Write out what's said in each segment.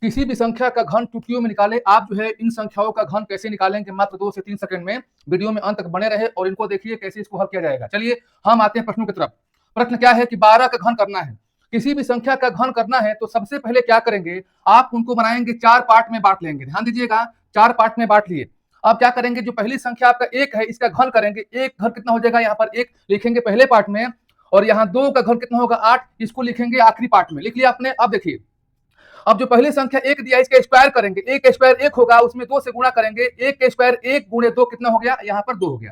किसी भी संख्या का घन चुटकियों में निकाले। आप जो है इन संख्याओं का घन कैसे निकालेंगे मात्र 2 से 3 सेकंड में। वीडियो में अंत तक बने रहे और इनको देखिए कैसे इसको हल किया जाएगा। चलिए हम आते हैं प्रश्नों की तरफ। प्रश्न क्या है कि 12 का घन करना है। किसी भी संख्या का घन करना है तो सबसे पहले क्या करेंगे, आप उनको बनाएंगे 4 पार्ट में बांट लेंगे। ध्यान दीजिएगा, 4 पार्ट में बांट लिए। अब क्या करेंगे, जो पहली संख्या आपका 1 है इसका घन करेंगे। 1 घन कितना हो जाएगा, यहाँ पर 1 लिखेंगे पहले पार्ट में, और यहाँ 2 का घन कितना होगा 8, इसको लिखेंगे आखिरी पार्ट में। लिख लिया आपने। अब देखिए, अब जो पहली संख्या 1 दिया इसका स्क्वायर करेंगे। 1 स्क्वायर 1 होगा, उसमें 2 से गुणा करेंगे। 1 के स्क्वायर 1 गुणे 2 कितना हो गया, यहाँ पर 2 हो गया।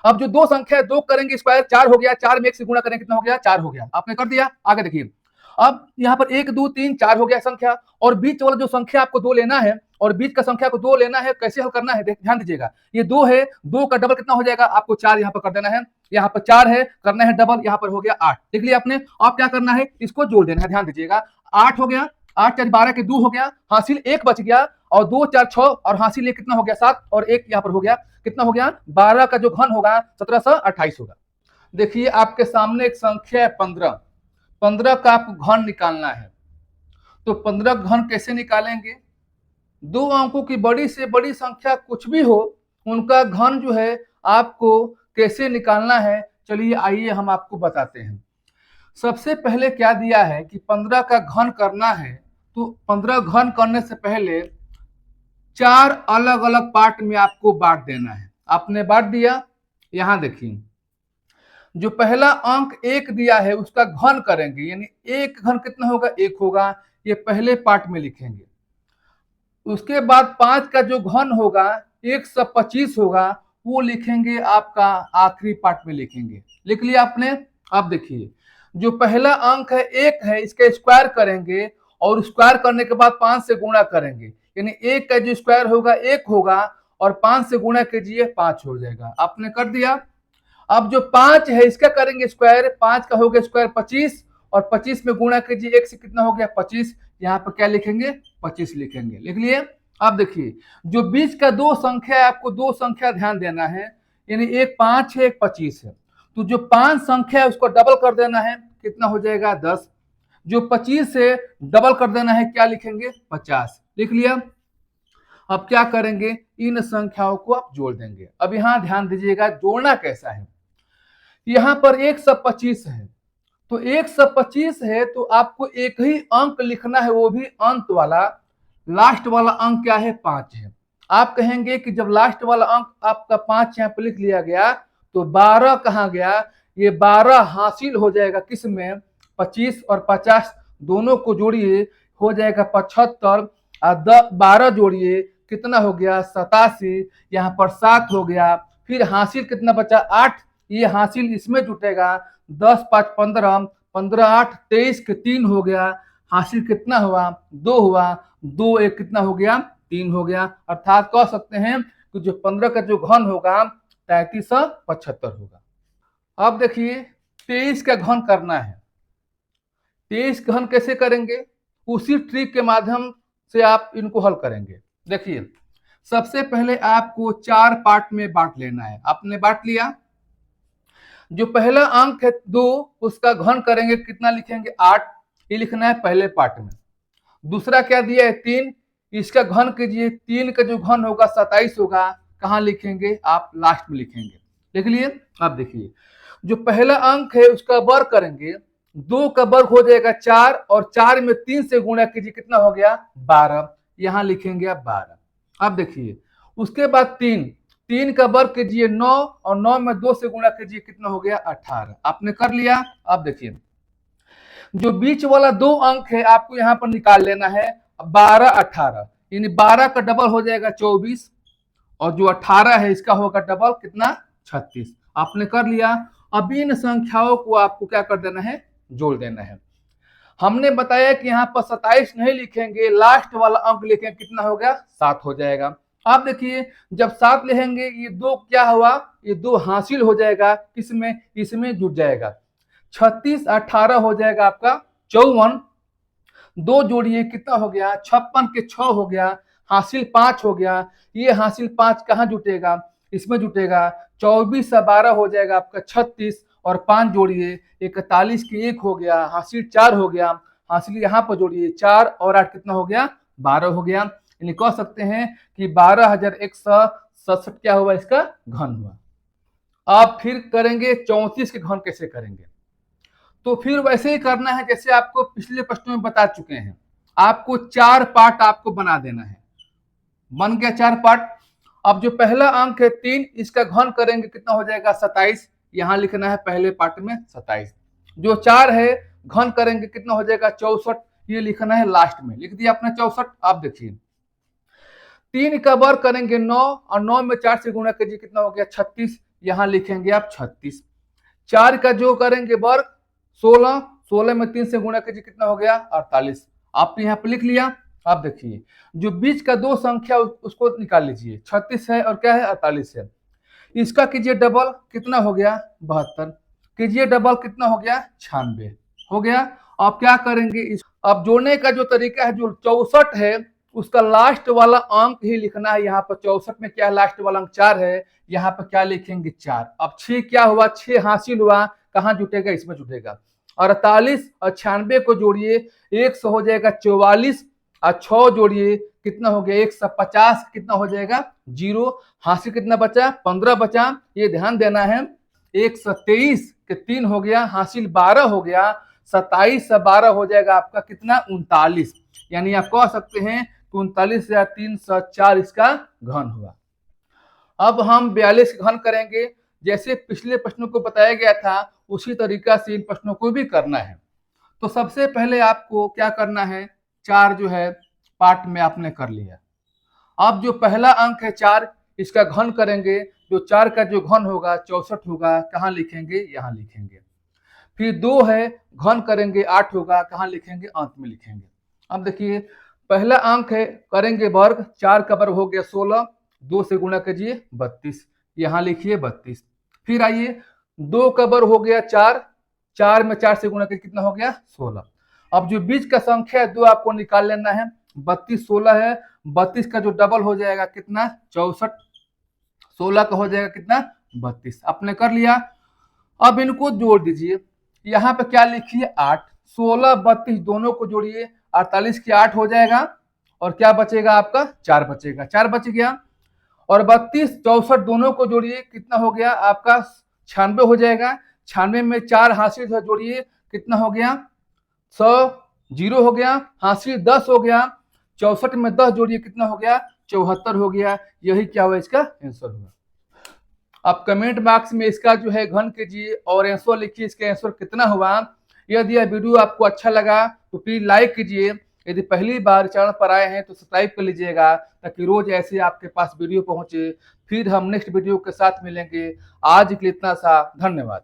अब जो 2 संख्या है 2 करेंगे स्क्वायर 4 हो गया। 4 में 1 से गुणा करेंगे कितना हो गया, 4 हो गया। आपने कर दिया। आगे देखिए, अब यहाँ पर 1 2 3 4 हो गया संख्या, और बीच वाला जो संख्या आपको 2 लेना है, और बीच का संख्या को 2 लेना है। कैसे हल करना है ध्यान दीजिएगा। ये 2 है, 2 का डबल कितना हो जाएगा, आपको 4 यहाँ पर कर देना है। यहाँ पर 4 है, करना है डबल, यहाँ पर हो गया 8। देख लिया आपने। अब क्या करना है, इसको जोड़ देना है। ध्यान दीजिएगा, 8 हो गया, 8 4 12 के 2 हो गया, हासिल 1 बच गया, और 2 4 6 और हासिल 1 कितना हो गया 7, और 1 यहाँ पर हो गया कितना हो गया 12 का जो घन होगा 1728 होगा। देखिए आपके सामने एक संख्या है 15। 15 का आपको घन निकालना है। तो 15 घन कैसे निकालेंगे, 2 अंकों की बड़ी से बड़ी संख्या कुछ भी हो, उनका घन जो है आपको कैसे निकालना है, चलिए आइए हम आपको बताते हैं। सबसे पहले क्या दिया है कि 15 का घन करना है, तो 15 घन करने से पहले 4 अलग अलग पार्ट में आपको बांट देना है। आपने बांट दिया। यहां देखिए, जो पहला अंक 1 दिया है उसका घन करेंगे, यानी 1 घन कितना होगा 1 होगा, ये पहले पार्ट में लिखेंगे। उसके बाद 5 का जो घन होगा 125 होगा, वो लिखेंगे आपका आखिरी पार्ट में लिखेंगे। लिख लिया आपने। अब देखिए, जो पहला अंक है 1 है, इसका स्क्वायर करेंगे, और स्क्वायर करने के बाद 5 से गुणा करेंगे, यानी 1 का जो स्क्वायर होगा 1 होगा, और 5 से गुणा कीजिए 5 हो जाएगा। आपने कर दिया। अब जो 5 है इसका करेंगे स्क्वायर। 5 का हो गया स्क्वायर 25, और 25 में गुणा कीजिए 1 से कितना हो गया 25। यहाँ पर क्या लिखेंगे 25 लिखेंगे। लिख लिए। अब देखिए, जो बीच का 2 संख्या है, आपको 2 संख्या ध्यान देना है, यानी एक 5 है एक 25 है। तो जो 5 संख्या है उसको डबल कर देना है, कितना हो जाएगा 10। जो 25 से डबल कर देना है, क्या लिखेंगे 50। लिख लिया। अब क्या करेंगे, इन संख्याओं को आप जोड़ देंगे। अब यहां ध्यान दीजिएगा जोड़ना कैसा है। यहां पर 125 है, तो 125 है तो आपको एक ही अंक लिखना है, वो भी अंत वाला। लास्ट वाला अंक क्या है 5 है। आप कहेंगे कि जब लास्ट वाला अंक आपका 5 यहाँ पर लिख लिया गया, तो 12 कहाँ गया, ये 12 हासिल हो जाएगा किस में, 25 और 50 दोनों को जोड़िए हो जाएगा 75, और 12 जोड़िए कितना हो गया 87, यहाँ पर 7 हो गया। फिर हासिल कितना बचा 8, ये हासिल इसमें जुटेगा 10 5 15, 15 8 23 के 3 हो गया। हासिल कितना हुआ 2 हुआ, 2 1 कितना हो गया 3 हो गया। अर्थात कह सकते हैं कि जो 15 का जो घन होगा 3375 होगा। अब देखिए 23 का घन करना है। 23 घन कैसे करेंगे, उसी ट्रिक के माध्यम से आप इनको हल करेंगे। देखिए, सबसे पहले आपको 4 पार्ट में बांट लेना है। आपने बांट लिया। जो पहला अंक है 2, उसका घन करेंगे, कितना लिखेंगे 8, ये लिखना है पहले पार्ट में। दूसरा क्या दिया है 3, इसका घन कीजिए, 3 का जो घन होगा 27 होगा, कहाँ लिखेंगे आप लास्ट में लिखेंगे। लिख लिए। अब देखिए, जो पहला अंक है उसका वर्ग करेंगे, 2 का वर्ग हो जाएगा 4, और 4 में 3 से गुणा कीजिए कितना हो गया 12, यहाँ लिखेंगे आप 12। अब देखिए, उसके बाद 3 का वर्ग कीजिए 9, और 9 में 2 से गुणा कीजिए कितना हो गया 18। आपने कर लिया। अब देखिए, जो बीच वाला 2 अंक है आपको यहाँ पर निकाल लेना है 12 18, यानी 12 का डबल हो जाएगा 24, और जो 18 है इसका होगा डबल कितना 36। आपने कर लिया। अब इन संख्याओं को आपको क्या कर देना है, जोड़ देना है। हमने बताया कि यहाँ पर 27 नहीं लिखेंगे, लास्ट वाला अंक लिखेंगे, कितना हो गया 7 हो जाएगा। आप देखिए, जब 7 लिखेंगे ये 2 क्या हुआ, ये 2 हासिल हो जाएगा किसमें, इसमें जुट जाएगा। 36 18 हो जाएगा आपका 54, 2 जोड़िए कितना हो गया 56 के 6 हो गया, हासिल 5 हो गया। ये हासिल 5 कहाँ जुटेगा, इसमें जुटेगा। 24 से 12 हो जाएगा आपका 36, और 5 जोड़िए 41 के 1 हो गया, हासिल 4 हो गया। हासिल यहाँ पर जोड़िए 4 और 8 कितना हो गया 12 हो गया। यानी कह सकते हैं कि 12,167 क्या हुआ, इसका घन हुआ। आप फिर करेंगे 34 के घन कैसे करेंगे, तो फिर वैसे ही करना है जैसे आपको पिछले प्रश्नों में बता चुके हैं। आपको 4 पार्ट आपको बना देना है। बन गया 4 पार्ट। अब जो पहला अंक है 3, इसका घन करेंगे कितना हो जाएगा 27। यहां लिखना है पहले पार्ट में 27। जो 4 है घन करेंगे कितना हो जाएगा 64, ये लिखना है लास्ट में। लिख दिया आपने 64। आप देखिए 3 का वर्ग करेंगे 9, और 9 में 4 से गुणा कीजिए कितना हो गया 36। यहां लिखेंगे आप 36। 4 का जो करेंगे वर्ग 16, 16 में 3 से गुणा कीजिए कितना हो गया 48। आप यहाँ पे लिख लिया। आप देखिए जो बीच का दो संख्या उसको निकाल लीजिए, 36 है और क्या है 48 है। इसका कीजिए डबल, कितना हो गया 72। कीजिए डबल, कितना हो गया 96 हो गया। आप क्या करेंगे अब जोड़ने का जो तरीका है, जो 64 है उसका लास्ट वाला अंक ही लिखना है। यहाँ पर 64 में क्या है, लास्ट वाला अंक 4 है, यहाँ पर क्या लिखेंगे 4। अब 6 क्या हुआ, 6 हासिल हुआ, कहाँ जुटेगा, इसमें जुटेगा। 48 और 96 को जोड़िए 100 हो जाएगा 44, और 6 जोड़िए कितना हो गया 150, कितना हो जाएगा 0। हासिल कितना बचा 15 बचा। ये ध्यान देना है 123 के 3 हो गया, हासिल 12 हो गया। 27 से 12 हो जाएगा आपका कितना 39। यानी आप कह सकते हैं कि 39 या 304 इसका घन हुआ। अब हम 42 घन करेंगे। जैसे पिछले प्रश्नों को बताया गया था उसी तरीका से इन प्रश्नों को भी करना है। तो सबसे पहले आपको क्या करना है, 4 जो है पार्ट में आपने कर लिया। अब जो पहला अंक है 4, इसका घन करेंगे। जो 4 का जो घन होगा 64 होगा, कहाँ लिखेंगे, यहाँ लिखेंगे। फिर 2 है घन करेंगे 8 होगा, कहाँ लिखेंगे, अंत में लिखेंगे। अब देखिए पहला अंक है करेंगे वर्ग, 4 का वर्ग हो गया 16, 2 से गुणा कीजिए 32, यहाँ लिखिए 32। फिर आइए 2 का वर्ग हो गया 4, 4 में 4 से गुणा कीजिए कितना हो गया 16। अब जो बीच का संख्या है 2 आपको निकाल लेना है। 32 16 है, 32 का जो डबल हो जाएगा कितना 64, 16 का हो जाएगा कितना 32। आपने कर लिया। अब इनको जोड़ दीजिए। यहाँ पे क्या लिखिए 8, 16 32 दोनों को जोड़िए 48 की 8 हो जाएगा, और क्या बचेगा आपका 4 बचेगा, 4 बच गया। और 32 64 दोनों को जोड़िए कितना हो गया आपका 96 हो जाएगा। 96 में 4 हासिल जोड़िए कितना हो गया 100, 0 हो गया, हासिल 10 हो गया। 64 में 10 जोड़िए कितना हो गया 74 हो गया। यही क्या हुआ इसका आंसर हुआ। आप कमेंट बॉक्स में इसका जो है घन कीजिए और आंसर लिखिए, इसका आंसर कितना हुआ। यदि यह वीडियो आपको अच्छा लगा तो प्लीज लाइक कीजिए। यदि पहली बार चैनल पर आए हैं तो सब्सक्राइब कर लीजिएगा, ताकि रोज ऐसे आपके पास वीडियो पहुंचे। फिर हम नेक्स्ट वीडियो के साथ मिलेंगे। आज के लिए इतना सा, धन्यवाद।